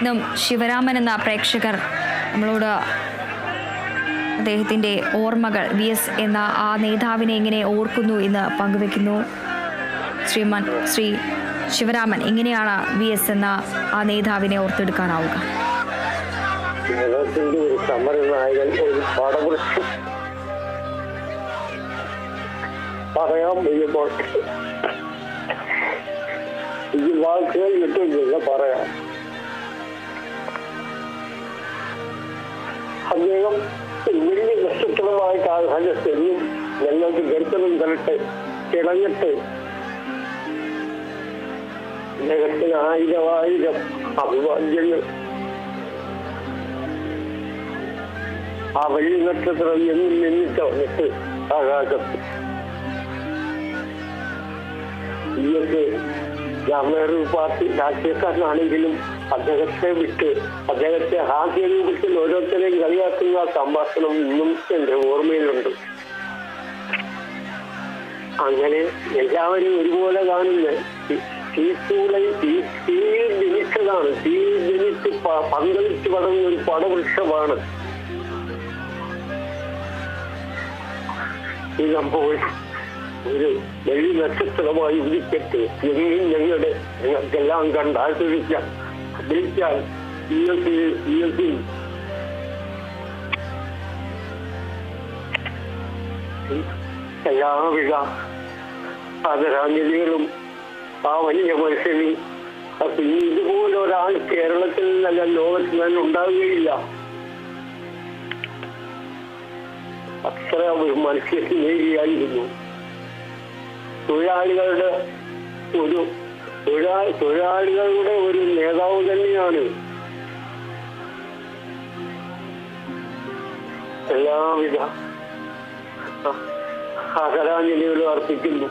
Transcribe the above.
ഇന്നും ശിവരാമൻ എന്ന പ്രേക്ഷകർ നമ്മളോട് അദ്ദേഹത്തിൻ്റെ ഓർമ്മകൾ VS എന്ന ആ നേതാവിനെ എങ്ങനെ ഓർക്കുന്നു എന്ന് പങ്കുവെക്കുന്നു. ശ്രീ ശിവരാമൻ, എങ്ങനെയാണ് VS എന്ന ആ നേതാവിനെ ഓർത്തെടുക്കാനാവുക? കേരളത്തിന്റെ ഒരു സമരനായകൻ, ഒരു പടവൃക്ഷം പറയാൻ കഴിയുമ്പോൾ ഈ വാക്കുകൾ കിട്ടുന്നില്ല പറയാം. അദ്ദേഹം വലിയ നക്ഷത്രമായ കാലഘട്ടത്തിൽ ഞങ്ങൾക്ക് ദർശനം തരട്ടെ, കിടഞ്ഞിട്ട് അദ്ദേഹത്തിന് 1000 അഭിവാദ്യങ്ങൾ. ആ വലിയ നക്ഷത്രം എന്നും നിന്നിട്ട് വന്നിട്ട് ആകാശത്ത് വേറൊരു പാർട്ടി രാഷ്ട്രീയക്കാരനാണെങ്കിലും അദ്ദേഹത്തെ വിട്ട് അദ്ദേഹത്തെ ഹാസ്യ രൂപത്തിൽ ഓരോരുത്തരെയും കളിയാക്കുന്ന സംഭാഷണം ഇന്നും എന്റെ ഓർമ്മയിലുണ്ട്. അങ്ങനെ എല്ലാവരും ഒരുപോലെ കാണുന്ന തീയിൽ ജനിച്ചതാണ്, തീയിൽ ജനിച്ച് പന്തളിച്ച് പടർന്ന ഒരു പടവൃക്ഷമാണ് ഈ സംഭവം. ഒരു വലിയ നക്ഷത്രമായി ഉദിക്കട്ടെ എന്നും ഞങ്ങൾക്കെല്ലാം കണ്ടാസ്വദിക്കാം. വിളിച്ചാൽ എല്ലാവിധ ആദരാഞ്ജലികളും ആ വലിയ മനുഷ്യന്. ഇതുപോലെ ഒരാൾ കേരളത്തിൽ നല്ല ലോകത്തിൽ തന്നെ ഉണ്ടാവുകയില്ല. അത്ര ഒരു മനുഷ്യസ്നേഹിയായിരുന്നു. തൊഴിലാളികളുടെ ഒരു നേതാവ് തന്നെയാണ്. എല്ലാവിധ ആദരാഞ്ജലികളും അർപ്പിക്കുന്നു.